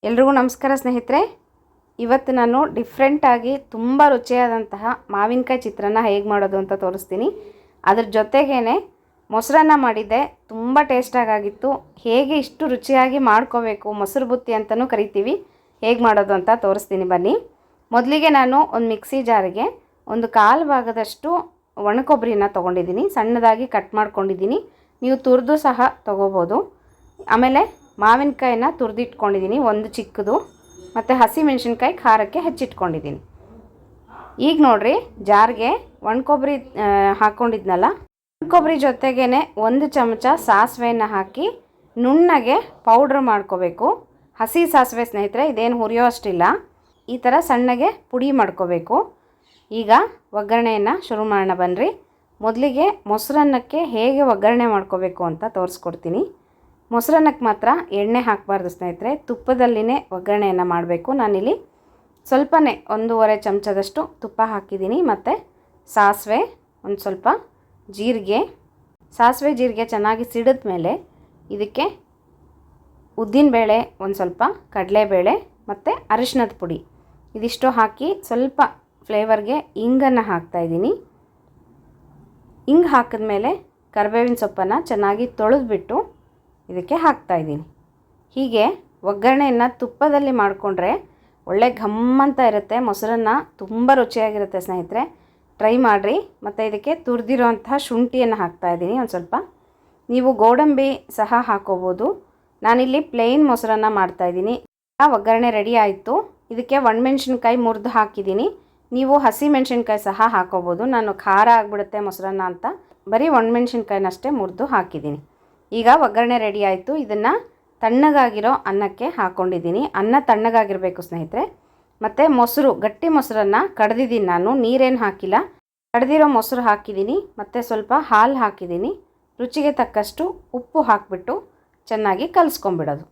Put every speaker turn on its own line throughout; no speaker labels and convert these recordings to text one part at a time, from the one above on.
ಎಲ್ರಿಗೂ ನಮಸ್ಕಾರ ಸ್ನೇಹಿತರೆ. ಇವತ್ತು ನಾನು ಡಿಫ್ರೆಂಟಾಗಿ ತುಂಬ ರುಚಿಯಾದಂತಹ ಮಾವಿನಕಾಯಿ ಚಿತ್ರಾನ್ನ ಹೇಗೆ ಮಾಡೋದು ಅಂತ ತೋರಿಸ್ತೀನಿ. ಅದ್ರ ಜೊತೆಗೇ ಮೊಸರನ್ನ ಮಾಡಿದ್ದೆ, ತುಂಬ ಟೇಸ್ಟಾಗಿತ್ತು. ಹೇಗೆ ಇಷ್ಟು ರುಚಿಯಾಗಿ ಮಾಡ್ಕೋಬೇಕು, ಮೊಸರು ಬುತ್ತಿ ಅಂತಲೂ ಕರಿತೀವಿ, ಹೇಗೆ ಮಾಡೋದು ಅಂತ ತೋರಿಸ್ತೀನಿ ಬನ್ನಿ. ಮೊದಲಿಗೆ ನಾನು ಒಂದು ಮಿಕ್ಸಿ ಜಾರಿಗೆ ಒಂದು 1/4 ಭಾಗದಷ್ಟು ಒಣಕೊಬ್ಬರಿನ ತೊಗೊಂಡಿದ್ದೀನಿ, ಸಣ್ಣದಾಗಿ ಕಟ್ ಮಾಡ್ಕೊಂಡಿದ್ದೀನಿ. ನೀವು ತುರಿದು ಸಹ ತೊಗೋಬೋದು. ಆಮೇಲೆ ಮಾವಿನಕಾಯಿನ ತುರಿದಿಟ್ಕೊಂಡಿದ್ದೀನಿ, ಒಂದು ಚಿಕ್ಕದು, ಮತ್ತು ಹಸಿಮೆಣಸಿನ್ಕಾಯಿ ಖಾರಕ್ಕೆ ಹೆಚ್ಚಿಟ್ಕೊಂಡಿದ್ದೀನಿ. ಈಗ ನೋಡಿರಿ, ಜಾರ್ಗೆ ಒಣಕೊಬ್ಬರಿ ಹಾಕ್ಕೊಂಡಿದ್ನಲ್ಲ, ಒಣಕೊಬ್ಬರಿ ಜೊತೆಗೇ 1 ಚಮಚ ಸಾಸಿವೆಯನ್ನು ಹಾಕಿ ನುಣ್ಣಗೆ ಪೌಡ್ರ್ ಮಾಡ್ಕೋಬೇಕು. ಹಸಿ ಸಾಸಿವೆ ಸ್ನೇಹಿತರೆ, ಇದೇನು ಹುರಿಯೋ ಅಷ್ಟಿಲ್ಲ, ಈ ಥರ ಸಣ್ಣಗೆ ಪುಡಿ ಮಾಡ್ಕೋಬೇಕು. ಈಗ ಒಗ್ಗರಣೆಯನ್ನು ಶುರು ಮಾಡೋಣ ಬನ್ನಿರಿ. ಮೊದಲಿಗೆ ಮೊಸರನ್ನಕ್ಕೆ ಹೇಗೆ ಒಗ್ಗರಣೆ ಮಾಡ್ಕೋಬೇಕು ಅಂತ ತೋರಿಸ್ಕೊಡ್ತೀನಿ. ಮೊಸರನ್ನಕ್ಕೆ ಮಾತ್ರ ಎಣ್ಣೆ ಹಾಕಬಾರ್ದು ಸ್ನೇಹಿತರೆ, ತುಪ್ಪದಲ್ಲಿನೇ ಒಗ್ಗರಣೆಯನ್ನು ಮಾಡಬೇಕು. ನಾನಿಲ್ಲಿ ಸ್ವಲ್ಪನೇ 1.5 ಚಮಚದಷ್ಟು ತುಪ್ಪ ಹಾಕಿದ್ದೀನಿ, ಮತ್ತು ಸಾಸಿವೆ, ಒಂದು ಸ್ವಲ್ಪ ಜೀರಿಗೆ. ಸಾಸಿವೆ ಜೀರಿಗೆ ಚೆನ್ನಾಗಿ ಸಿಡಿದ ಮೇಲೆ ಇದಕ್ಕೆ ಉದ್ದಿನಬೇಳೆ, ಒಂದು ಸ್ವಲ್ಪ ಕಡಲೆಬೇಳೆ ಮತ್ತು ಅರಿಶಿಣದ ಪುಡಿ, ಇದಿಷ್ಟು ಹಾಕಿ ಸ್ವಲ್ಪ ಫ್ಲೇವರ್ಗೆ ಇಂಗನ್ನು ಹಾಕ್ತಾಯಿದ್ದೀನಿ. ಇಂಗು ಹಾಕಿದ್ಮೇಲೆ ಕರಿಬೇವಿನ ಸೊಪ್ಪನ್ನು ಚೆನ್ನಾಗಿ ತೊಳೆದ್ಬಿಟ್ಟು ಇದಕ್ಕೆ ಹಾಕ್ತಾಯಿದ್ದೀನಿ. ಹೀಗೆ ಒಗ್ಗರಣೆಯನ್ನು ತುಪ್ಪದಲ್ಲಿ ಮಾಡಿಕೊಂಡ್ರೆ ಒಳ್ಳೆ ಘಮ್ಮಂತ ಇರುತ್ತೆ, ಮೊಸರನ್ನ ತುಂಬ ರುಚಿಯಾಗಿರುತ್ತೆ ಸ್ನೇಹಿತರೆ, ಟ್ರೈ ಮಾಡಿರಿ. ಮತ್ತು ಇದಕ್ಕೆ ತುರಿದಿರೋಂತಹ ಶುಂಠಿಯನ್ನು ಹಾಕ್ತಾಯಿದ್ದೀನಿ ಒಂದು ಸ್ವಲ್ಪ. ನೀವು ಗೋಡಂಬಿ ಸಹ ಹಾಕೋಬೋದು. ನಾನಿಲ್ಲಿ ಪ್ಲೇನ್ ಮೊಸರನ್ನ ಮಾಡ್ತಾಯಿದ್ದೀನಿ. ಒಗ್ಗರಣೆ ರೆಡಿ ಆಯಿತು. ಇದಕ್ಕೆ ಒಣಮೆಣ್ಸಿನ್ಕಾಯಿ ಮುರಿದು ಹಾಕಿದ್ದೀನಿ. ನೀವು ಹಸಿಮೆಣ್ಸಿನ್ಕಾಯಿ ಸಹ ಹಾಕೋಬೋದು. ನಾನು ಖಾರ ಆಗಿಬಿಡುತ್ತೆ ಮೊಸರನ್ನ ಅಂತ ಬರೀ ಒಣಮೆಣ್ಸಿನ್ಕಾಯಿನಷ್ಟೇ ಮುರಿದು ಹಾಕಿದ್ದೀನಿ. ಈಗ ಒಗ್ಗರಣೆ ರೆಡಿ ಆಯಿತು. ಇದನ್ನು ತಣ್ಣಗಾಗಿರೋ ಅನ್ನಕ್ಕೆ ಹಾಕ್ಕೊಂಡಿದ್ದೀನಿ. ಅನ್ನ ತಣ್ಣಗಾಗಿರಬೇಕು ಸ್ನೇಹಿತರೆ. ಮತ್ತು ಮೊಸರು, ಗಟ್ಟಿ ಮೊಸರನ್ನು ಕಡ್ದಿದ್ದೀನಿ ನಾನು, ನೀರೇನು ಹಾಕಿಲ್ಲ, ಕಡ್ದಿರೋ ಮೊಸರು ಹಾಕಿದ್ದೀನಿ. ಮತ್ತು ಸ್ವಲ್ಪ ಹಾಲು ಹಾಕಿದ್ದೀನಿ. ರುಚಿಗೆ ತಕ್ಕಷ್ಟು ಉಪ್ಪು ಹಾಕಿಬಿಟ್ಟು ಚೆನ್ನಾಗಿ ಕಲಿಸ್ಕೊಂಬಿಡೋದು.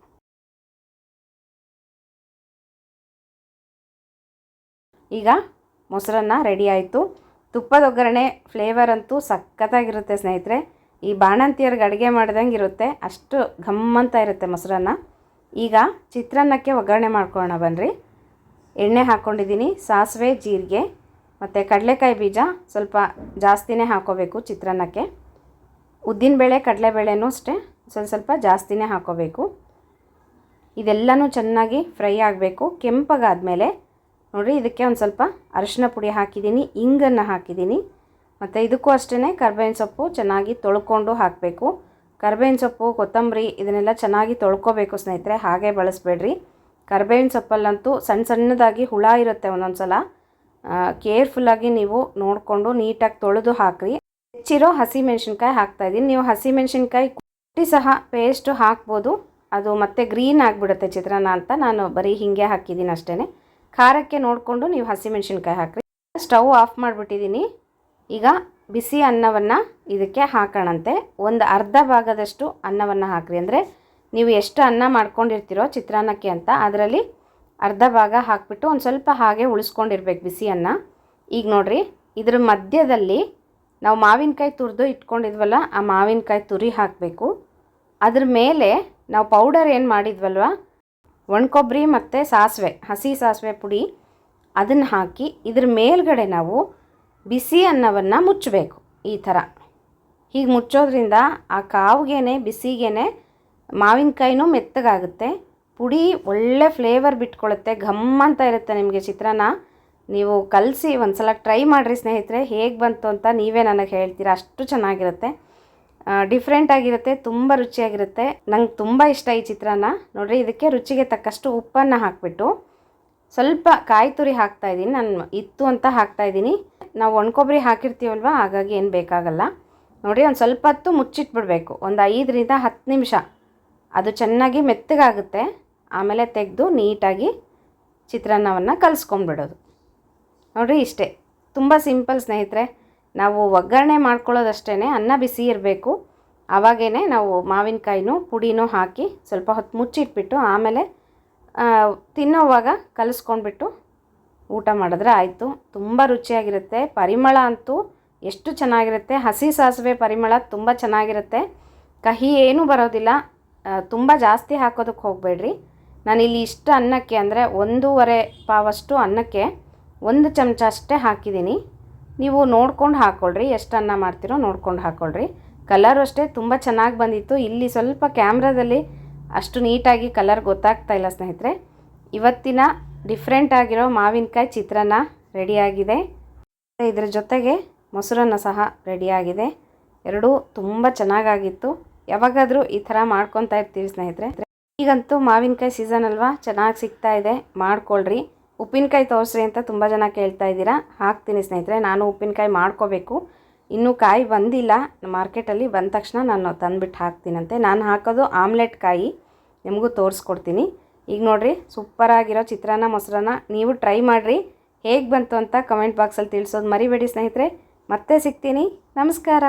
ಈಗ ಮೊಸರನ್ನ ರೆಡಿ ಆಯಿತು. ತುಪ್ಪದ ಒಗ್ಗರಣೆ ಫ್ಲೇವರ್ ಅಂತೂ ಸಖತ್ತಾಗಿರುತ್ತೆ ಸ್ನೇಹಿತರೆ. ಈ ಬಾಣಂತಿಯರ್ಗೆ ಅಡುಗೆ ಮಾಡ್ದಂಗೆ ಇರುತ್ತೆ, ಅಷ್ಟು ಘಮ್ಮಂತ ಇರುತ್ತೆ ಮೊಸರನ್ನ. ಈಗ ಚಿತ್ರಾನ್ನಕ್ಕೆ ಒಗ್ಗರಣೆ ಮಾಡ್ಕೊಳ್ಳೋಣ ಬನ್ನಿರಿ. ಎಣ್ಣೆ ಹಾಕ್ಕೊಂಡಿದ್ದೀನಿ, ಸಾಸಿವೆ, ಜೀರಿಗೆ ಮತ್ತು ಕಡಲೆಕಾಯಿ ಬೀಜ ಸ್ವಲ್ಪ ಜಾಸ್ತಿನೇ ಹಾಕ್ಕೋಬೇಕು ಚಿತ್ರಾನ್ನಕ್ಕೆ. ಉದ್ದಿನಬೇಳೆ, ಕಡಲೆಬೇಳೆನೂ ಅಷ್ಟೇ ಸ್ವಲ್ಪ ಜಾಸ್ತಿನೇ ಹಾಕ್ಕೋಬೇಕು. ಇದೆಲ್ಲನೂ ಚೆನ್ನಾಗಿ ಫ್ರೈ ಆಗಬೇಕು. ಕೆಂಪಗಾದಮೇಲೆ ನೋಡಿರಿ, ಇದಕ್ಕೆ ಒಂದು ಸ್ವಲ್ಪ ಅರಿಶಿನ ಪುಡಿ ಹಾಕಿದ್ದೀನಿ, ಇಂಗನ್ನು ಹಾಕಿದ್ದೀನಿ. ಮತ್ತು ಇದಕ್ಕೂ ಅಷ್ಟೇ ಕರ್ಬೇವಿನ ಸೊಪ್ಪು ಚೆನ್ನಾಗಿ ತೊಳ್ಕೊಂಡು ಹಾಕಬೇಕು. ಕರ್ಬೇವಿನ ಸೊಪ್ಪು, ಕೊತ್ತಂಬರಿ ಇದನ್ನೆಲ್ಲ ಚೆನ್ನಾಗಿ ತೊಳ್ಕೊಬೇಕು ಸ್ನೇಹಿತರೆ, ಹಾಗೆ ಬಳಸಬೇಡ್ರಿ. ಕರ್ಬೇವಿನ ಸೊಪ್ಪಲ್ಲಂತೂ ಸಣ್ಣದಾಗಿ ಹುಳ ಇರುತ್ತೆ ಒಂದೊಂದು ಸಲ, ಕೇರ್ಫುಲ್ಲಾಗಿ ನೀವು ನೋಡಿಕೊಂಡು ನೀಟಾಗಿ ತೊಳೆದು ಹಾಕಿರಿ. ಹೆಚ್ಚಿರೋ ಹಸಿಮೆಣ್ಸಿನ್ಕಾಯಿ ಹಾಕ್ತಾಯಿದ್ದೀನಿ. ನೀವು ಹಸಿಮೆಣ್ಸಿನ್ಕಾಯಿ ಕುಟ್ಟಿ ಸಹ ಪೇಸ್ಟು ಹಾಕ್ಬೋದು, ಅದು ಮತ್ತೆ ಗ್ರೀನ್ ಆಗಿಬಿಡುತ್ತೆ ಚಿತ್ರಾನ್ನ ಅಂತ. ನಾನು ಬರೀ ಹೀಗೆ ಹಾಕಿದ್ದೀನಿ ಅಷ್ಟೇ. ಖಾರಕ್ಕೆ ನೋಡಿಕೊಂಡು ನೀವು ಹಸಿಮೆಣ್ಸಿನ್ಕಾಯಿ ಹಾಕಿರಿ. ಸ್ಟವ್ ಆಫ್ ಮಾಡಿಬಿಟ್ಟಿದ್ದೀನಿ. ಈಗ ಬಿಸಿ ಅನ್ನವನ್ನು ಇದಕ್ಕೆ ಹಾಕೋಣಂತೆ. ಒಂದು ಅರ್ಧ ಭಾಗದಷ್ಟು ಅನ್ನವನ್ನು ಹಾಕಿರಿ. ಅಂದರೆ ನೀವು ಎಷ್ಟು ಅನ್ನ ಮಾಡ್ಕೊಂಡಿರ್ತೀರೋ ಚಿತ್ರಾನ್ನಕ್ಕೆ ಅಂತ ಅದರಲ್ಲಿ ಅರ್ಧ ಭಾಗ ಹಾಕಿಬಿಟ್ಟು ಒಂದು ಸ್ವಲ್ಪ ಹಾಗೆ ಉಳಿಸ್ಕೊಂಡಿರ್ಬೇಕು ಬಿಸಿ ಅನ್ನ. ಈಗ ನೋಡಿರಿ, ಇದ್ರ ಮಧ್ಯದಲ್ಲಿ ನಾವು ಮಾವಿನಕಾಯಿ ತುರಿದು ಇಟ್ಕೊಂಡಿದ್ವಲ್ಲ, ಆ ಮಾವಿನಕಾಯಿ ತುರಿ ಹಾಕಬೇಕು. ಅದ್ರ ಮೇಲೆ ನಾವು ಪೌಡರ್ ಏನು ಮಾಡಿದ್ವಲ್ವ, ಒಣಕೊಬ್ಬರಿ ಮತ್ತು ಸಾಸಿವೆ, ಹಸಿ ಸಾಸಿವೆ ಪುಡಿ, ಅದನ್ನು ಹಾಕಿ ಇದ್ರ ಮೇಲ್ಗಡೆ ನಾವು ಬಿಸಿ ಅನ್ನವನ್ನು ಮುಚ್ಚಬೇಕು. ಈ ಥರ ಹೀಗೆ ಮುಚ್ಚೋದ್ರಿಂದ ಆ ಕಾವಿಗೆ, ಬಿಸಿಗೇ ಮಾವಿನಕಾಯಿನೂ ಮೆತ್ತಗಾಗುತ್ತೆ, ಪುಡಿ ಒಳ್ಳೆ ಫ್ಲೇವರ್ ಬಿಟ್ಕೊಳ್ಳುತ್ತೆ, ಘಮ್ಮಂತ ಇರುತ್ತೆ ನಿಮಗೆ ಚಿತ್ರಾನ್ನ. ನೀವು ಕಲಸಿ ಒಂದು ಸಲ ಟ್ರೈ ಮಾಡಿರಿ ಸ್ನೇಹಿತರೆ, ಹೇಗೆ ಬಂತು ಅಂತ ನೀವೇ ನನಗೆ ಹೇಳ್ತೀರಾ, ಅಷ್ಟು ಚೆನ್ನಾಗಿರುತ್ತೆ, ಡಿಫ್ರೆಂಟಾಗಿರುತ್ತೆ, ತುಂಬ ರುಚಿಯಾಗಿರುತ್ತೆ. ನಂಗೆ ತುಂಬ ಇಷ್ಟ ಈ ಚಿತ್ರಾನ್ನ. ನೋಡಿರಿ, ಇದಕ್ಕೆ ರುಚಿಗೆ ತಕ್ಕಷ್ಟು ಉಪ್ಪನ್ನು ಹಾಕಿಬಿಟ್ಟು ಸ್ವಲ್ಪ ಕಾಯಿ ತುರಿ ಹಾಕ್ತಾಯಿದ್ದೀನಿ. ನಾನು ಇತ್ತು ಅಂತ ಹಾಕ್ತಾಯಿದ್ದೀನಿ. ನಾವು ಒಣಕೊಬ್ಬರಿ ಹಾಕಿರ್ತೀವಲ್ವ, ಹಾಗಾಗಿ ಏನು ಬೇಕಾಗಲ್ಲ. ನೋಡಿ, ಒಂದು ಸ್ವಲ್ಪ ಹೊತ್ತು ಮುಚ್ಚಿಟ್ಬಿಡಬೇಕು, ಒಂದು 5ರಿಂದ 10 ನಿಮಿಷ. ಅದು ಚೆನ್ನಾಗಿ ಮೆತ್ತಗಾಗುತ್ತೆ. ಆಮೇಲೆ ತೆಗೆದು ನೀಟಾಗಿ ಚಿತ್ರಾನ್ನವನ್ನು ಕಲಿಸ್ಕೊಂಡ್ಬಿಡೋದು. ನೋಡಿರಿ, ಇಷ್ಟೇ, ತುಂಬ ಸಿಂಪಲ್ ಸ್ನೇಹಿತರೆ. ನಾವು ಒಗ್ಗರಣೆ ಮಾಡ್ಕೊಳ್ಳೋದಷ್ಟೇ, ಅನ್ನ ಬಿಸಿ ಇರಬೇಕು, ಆವಾಗೇ ನಾವು ಮಾವಿನಕಾಯಿನೂ ಪುಡಿನೂ ಹಾಕಿ ಸ್ವಲ್ಪ ಹೊತ್ತು ಮುಚ್ಚಿಟ್ಬಿಟ್ಟು ಆಮೇಲೆ ತಿನ್ನೋವಾಗ ಕಲಿಸ್ಕೊಂಡ್ಬಿಟ್ಟು ಊಟ ಮಾಡಿದ್ರೆ ಆಯಿತು. ತುಂಬ ರುಚಿಯಾಗಿರುತ್ತೆ. ಪರಿಮಳ ಅಂತೂ ಎಷ್ಟು ಚೆನ್ನಾಗಿರುತ್ತೆ, ಹಸಿ ಸಾಸಿವೆ ಪರಿಮಳ ತುಂಬ ಚೆನ್ನಾಗಿರುತ್ತೆ. ಕಹಿ ಏನೂ ಬರೋದಿಲ್ಲ. ತುಂಬ ಜಾಸ್ತಿ ಹಾಕೋದಕ್ಕೆ ಹೋಗಬೇಡ್ರಿ. ನಾನಿಲ್ಲಿ ಇಷ್ಟು ಅನ್ನಕ್ಕೆ ಅಂದರೆ 1.5 ಪಾವಷ್ಟು ಅನ್ನಕ್ಕೆ 1 ಚಮಚ ಅಷ್ಟೇ ಹಾಕಿದ್ದೀನಿ. ನೀವು ನೋಡ್ಕೊಂಡು ಹಾಕ್ಕೊಳ್ರಿ, ಎಷ್ಟು ಅನ್ನ ಮಾಡ್ತೀರೋ ನೋಡ್ಕೊಂಡು ಹಾಕ್ಕೊಳ್ರಿ. ಕಲರು ಅಷ್ಟೇ ತುಂಬ ಚೆನ್ನಾಗಿ ಬಂದಿತ್ತು. ಇಲ್ಲಿ ಸ್ವಲ್ಪ ಕ್ಯಾಮ್ರಾದಲ್ಲಿ ಅಷ್ಟು ನೀಟಾಗಿ ಕಲರ್ ಗೊತ್ತಾಗ್ತಾ ಇಲ್ಲ ಸ್ನೇಹಿತರೆ. ಇವತ್ತಿನ ಡಿಫ್ರೆಂಟ್ ಆಗಿರೋ ಮಾವಿನಕಾಯಿ ಚಿತ್ರಾನ್ನ ರೆಡಿಯಾಗಿದೆ. ಇದರ ಜೊತೆಗೆ ಮೊಸರನ್ನ ಸಹ ರೆಡಿಯಾಗಿದೆ. ಎರಡೂ ತುಂಬ ಚೆನ್ನಾಗಾಗಿತ್ತು. ಯಾವಾಗಾದರೂ ಈ ಥರ ಮಾಡ್ಕೊತಾ ಇರ್ತೀವಿ ಸ್ನೇಹಿತರೆ. ಈಗಂತೂ ಮಾವಿನಕಾಯಿ ಸೀಸನ್ ಅಲ್ವಾ, ಚೆನ್ನಾಗಿ ಸಿಗ್ತಾ ಇದೆ, ಮಾಡ್ಕೊಳ್ರಿ. ಉಪ್ಪಿನಕಾಯಿ ತೋರಿಸ್ರಿ ಅಂತ ತುಂಬ ಜನ ಕೇಳ್ತಾ ಇದ್ದೀರಾ. ಹಾಕ್ತೀನಿ ಸ್ನೇಹಿತರೆ, ನಾನು ಉಪ್ಪಿನಕಾಯಿ ಮಾಡ್ಕೋಬೇಕು. ಇನ್ನೂ ಕಾಯಿ ಬಂದಿಲ್ಲ, ಮಾರ್ಕೆಟಲ್ಲಿ ಬಂದ ತಕ್ಷಣ ನಾನು ತಂದುಬಿಟ್ಟು ಹಾಕ್ತೀನಂತೆ. ನಾನು ಹಾಕೋದು ಆಮ್ಲೆಟ್ ಕಾಯಿ, ನಿಮಗೂ ತೋರಿಸ್ಕೊಡ್ತೀನಿ. ಈಗ ನೋಡಿರಿ, ಸೂಪರಾಗಿರೋ ಚಿತ್ರಾನ್ನ ಮೊಸರನ್ನ ನೀವು ಟ್ರೈ ಮಾಡಿರಿ. ಹೇಗೆ ಬಂತು ಅಂತ ಕಮೆಂಟ್ ಬಾಕ್ಸಲ್ಲಿ ತಿಳಿಸೋದು ಮರಿಬೇಡಿ ಸ್ನೇಹಿತರೆ. ಮತ್ತೆ ಸಿಗ್ತೀನಿ. ನಮಸ್ಕಾರ.